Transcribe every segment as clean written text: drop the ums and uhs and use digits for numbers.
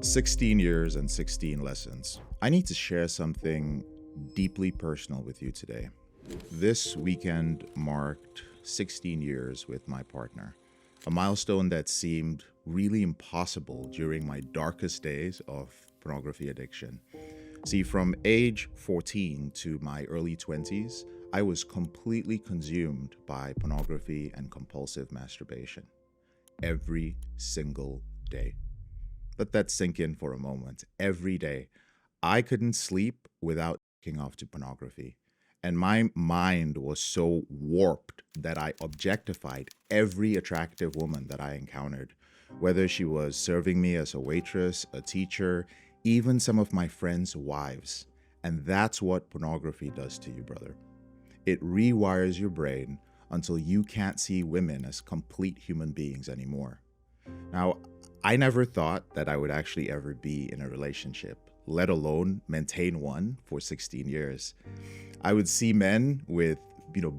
16 years and 16 lessons. I need to share something deeply personal with you today. This weekend marked 16 years with my partner, a milestone that seemed really impossible during my darkest days of pornography addiction. See, from age 14 to my early 20s, I was completely consumed by pornography and compulsive masturbation every single day. Let that sink in for a moment. Every day, I couldn't sleep without looking off to pornography. And my mind was so warped that I objectified every attractive woman that I encountered, whether she was serving me as a waitress, a teacher, even some of my friends' wives. And that's what pornography does to you, brother. It rewires your brain until you can't see women as complete human beings anymore. Now, I never thought that I would actually ever be in a relationship, let alone maintain one for 16 years. I would see men with,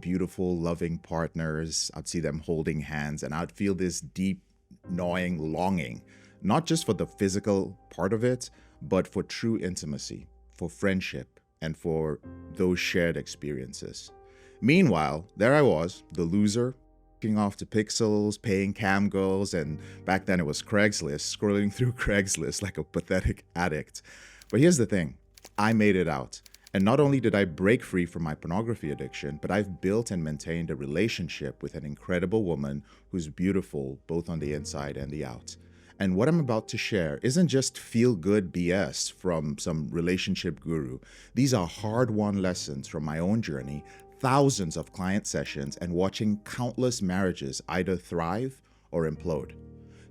beautiful, loving partners. I'd see them holding hands, and I'd feel this deep, gnawing longing, not just for the physical part of it, but for true intimacy, for friendship, and for those shared experiences. Meanwhile, there I was, the loser, looking off to pixels, paying cam girls, and back then it was Craigslist, scrolling through Craigslist like a pathetic addict. But here's the thing, I made it out. And not only did I break free from my pornography addiction, but I've built and maintained a relationship with an incredible woman who's beautiful both on the inside and the out. And what I'm about to share isn't just feel-good BS from some relationship guru. These are hard-won lessons from my own journey, thousands of client sessions, and watching countless marriages either thrive or implode.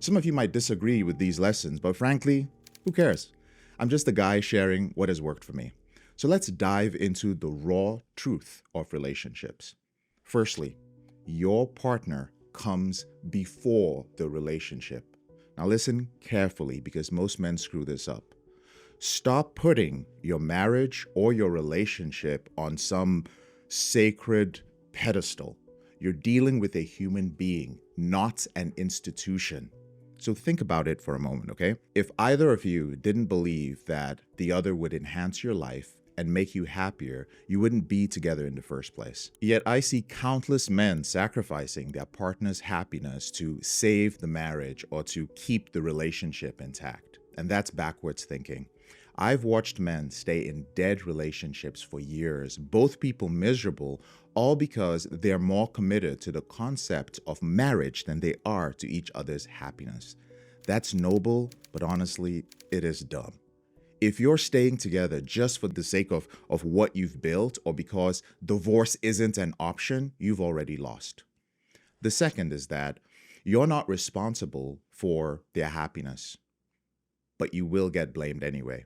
Some of you might disagree with these lessons, but frankly, who cares? I'm just a guy sharing what has worked for me. So let's dive into the raw truth of relationships. Firstly, your partner comes before the relationship. Now listen carefully because most men screw this up. Stop putting your marriage or your relationship on some sacred pedestal. You're dealing with a human being, not an institution. So think about it for a moment, okay? If either of you didn't believe that the other would enhance your life and make you happier, you wouldn't be together in the first place. Yet I see countless men sacrificing their partner's happiness to save the marriage or to keep the relationship intact. And that's backwards thinking. I've watched men stay in dead relationships for years, both people miserable, all because they're more committed to the concept of marriage than they are to each other's happiness. That's noble, but honestly, it is dumb. If you're staying together just for the sake of what you've built or because divorce isn't an option, you've already lost. The second is that you're not responsible for their happiness, but you will get blamed anyway.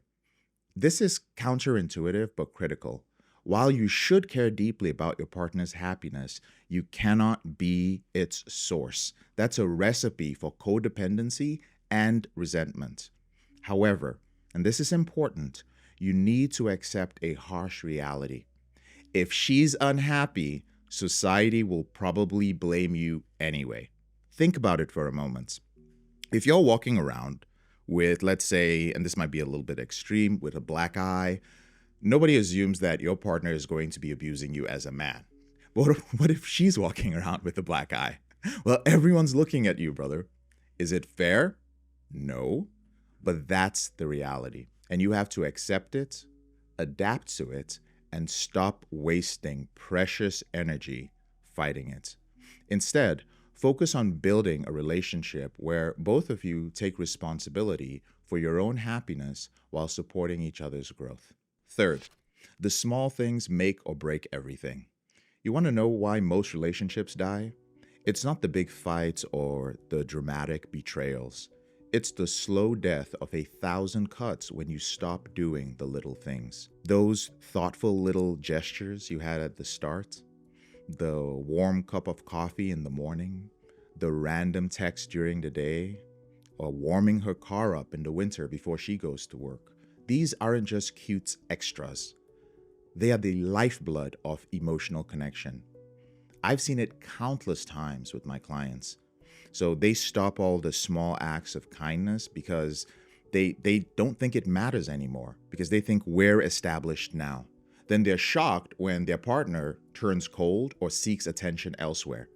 This is counterintuitive but critical. While you should care deeply about your partner's happiness, you cannot be its source. That's a recipe for codependency and resentment. However, and this is important, you need to accept a harsh reality. If she's unhappy, society will probably blame you anyway. Think about it for a moment. If you're walking around with, let's say, and this might be a little bit extreme, with a black eye, nobody assumes that your partner is going to be abusing you as a man. But what if she's walking around with a black eye? Well, everyone's looking at you, brother. Is it fair? No. But that's the reality. And you have to accept it, adapt to it, and stop wasting precious energy fighting it. Instead, focus on building a relationship where both of you take responsibility for your own happiness while supporting each other's growth. Third, the small things make or break everything. You want to know why most relationships die? It's not the big fights or the dramatic betrayals. It's the slow death of 1,000 cuts when you stop doing the little things. Those thoughtful little gestures you had at the start, the warm cup of coffee in the morning, the random text during the day, or warming her car up in the winter before she goes to work. These aren't just cute extras. They are the lifeblood of emotional connection. I've seen it countless times with my clients. So they stop all the small acts of kindness because They don't think it matters anymore because they think we're established now. Then they're shocked when their partner turns cold or seeks attention elsewhere.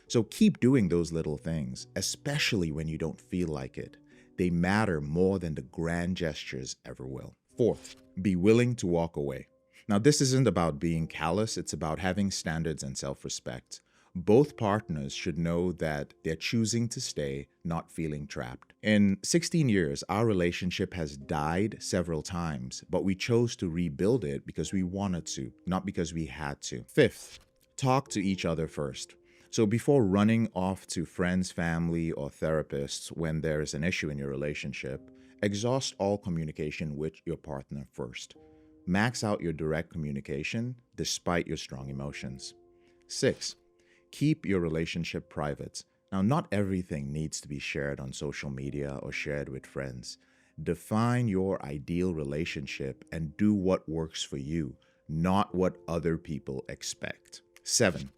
So keep doing those little things, especially when you don't feel like it. They matter more than the grand gestures ever will. Fourth, be willing to walk away. Now, this isn't about being callous, it's about having standards and self-respect. Both partners should know that they're choosing to stay, not feeling trapped. In 16 years, our relationship has died several times, but we chose to rebuild it because we wanted to, not because we had to. Fifth, talk to each other first. So before running off to friends, family, or therapists when there is an issue in your relationship, exhaust all communication with your partner first. Max out your direct communication despite your strong emotions. 6. Keep your relationship private. Now, not everything needs to be shared on social media or shared with friends. Define your ideal relationship and do what works for you, not what other people expect. 7.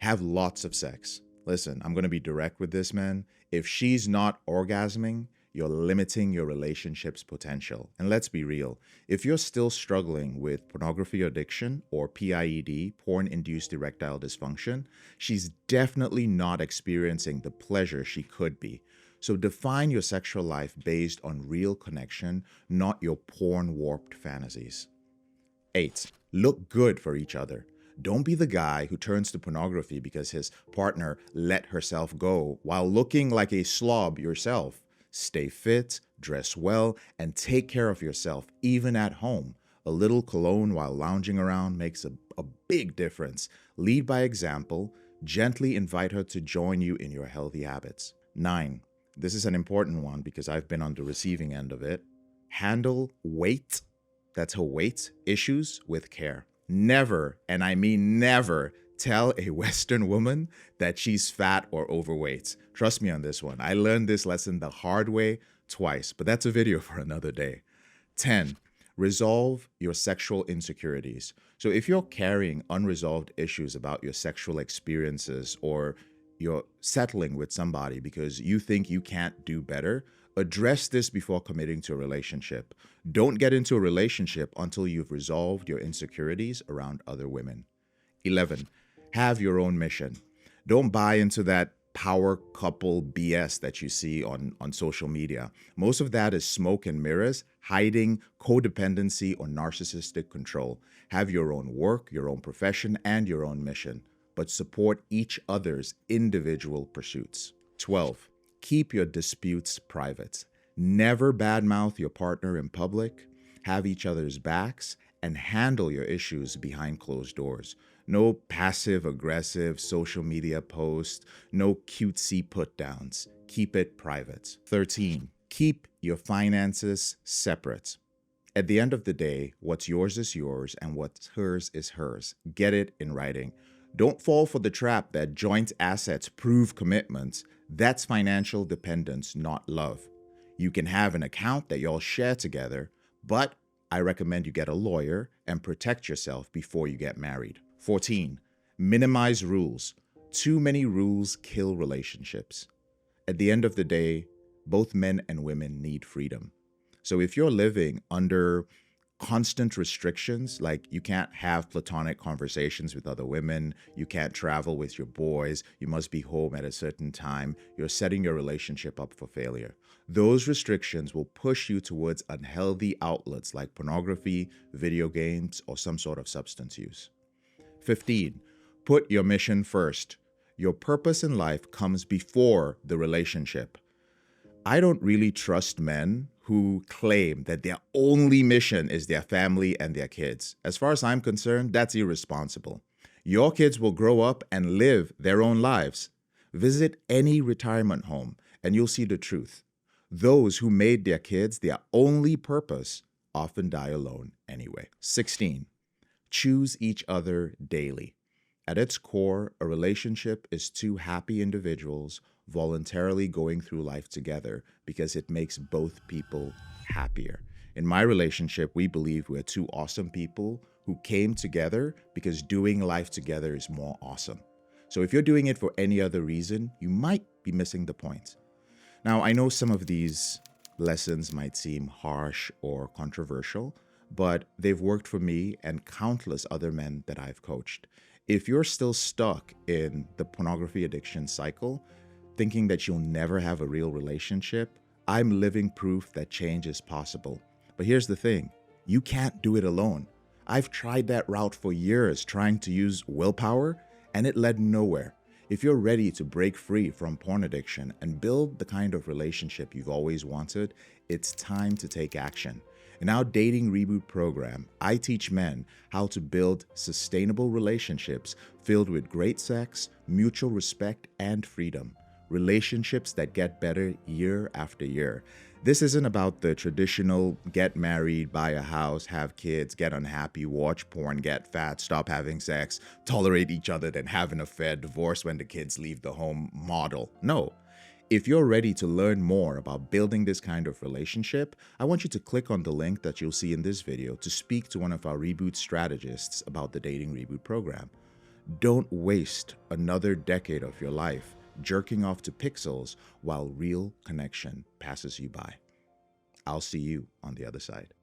Have lots of sex. Listen, I'm going to be direct with this, man. If she's not orgasming, you're limiting your relationship's potential. And let's be real. If you're still struggling with pornography addiction or PIED, porn-induced erectile dysfunction, she's definitely not experiencing the pleasure she could be. So define your sexual life based on real connection, not your porn-warped fantasies. 8. Look good for each other. Don't be the guy who turns to pornography because his partner let herself go while looking like a slob yourself. Stay fit, dress well, and take care of yourself, even at home. A little cologne while lounging around makes a big difference. Lead by example. Gently invite her to join you in your healthy habits. 9. This is an important one because I've been on the receiving end of it. Handle weight, that's her weight, issues with care. Never, and I mean never, tell a Western woman that she's fat or overweight. Trust me on this one. I learned this lesson the hard way twice, but that's a video for another day. 10. Resolve your sexual insecurities. So if you're carrying unresolved issues about your sexual experiences or you're settling with somebody because you think you can't do better, address this before committing to a relationship. Don't get into a relationship until you've resolved your insecurities around other women. 11. Have your own mission. Don't buy into that power couple BS that you see on social media. Most of that is smoke and mirrors, hiding codependency or narcissistic control. Have your own work, your own profession, and your own mission, but support each other's individual pursuits. 12. Keep your disputes private. Never badmouth your partner in public. Have each other's backs and handle your issues behind closed doors. No passive-aggressive social media posts, no cutesy put-downs. Keep it private. 13. Keep your finances separate. At the end of the day, what's yours is yours and what's hers is hers. Get it in writing. Don't fall for the trap that joint assets prove commitments. That's financial dependence, not love. You can have an account that y'all share together, but I recommend you get a lawyer and protect yourself before you get married. 14. Minimize rules. Too many rules kill relationships. At the end of the day, both men and women need freedom. So if you're living under constant restrictions, like you can't have platonic conversations with other women, you can't travel with your boys, you must be home at a certain time, you're setting your relationship up for failure. Those restrictions will push you towards unhealthy outlets like pornography, video games, or some sort of substance use. 15. Put your mission first. Your purpose in life comes before the relationship. I don't really trust men who claim that their only mission is their family and their kids. As far as I'm concerned, that's irresponsible. Your kids will grow up and live their own lives. Visit any retirement home and you'll see the truth. Those who made their kids their only purpose often die alone anyway. 16. Choose each other daily. At its core, a relationship is two happy individuals voluntarily going through life together because it makes both people happier. In my relationship, we believe we're two awesome people who came together because doing life together is more awesome. So if you're doing it for any other reason, you might be missing the point. Now, I know some of these lessons might seem harsh or controversial, but they've worked for me and countless other men that I've coached. If you're still stuck in the pornography addiction cycle, thinking that you'll never have a real relationship, I'm living proof that change is possible. But here's the thing, you can't do it alone. I've tried that route for years, trying to use willpower, and it led nowhere. If you're ready to break free from porn addiction and build the kind of relationship you've always wanted, it's time to take action. In our Dating Reboot program, I teach men how to build sustainable relationships filled with great sex, mutual respect, and freedom. Relationships that get better year after year. This isn't about the traditional get married, buy a house, have kids, get unhappy, watch porn, get fat, stop having sex, tolerate each other, then have an affair, divorce when the kids leave the home model. No. If you're ready to learn more about building this kind of relationship, I want you to click on the link that you'll see in this video to speak to one of our Reboot strategists about the Dating Reboot program. Don't waste another decade of your life jerking off to pixels while real connection passes you by. I'll see you on the other side.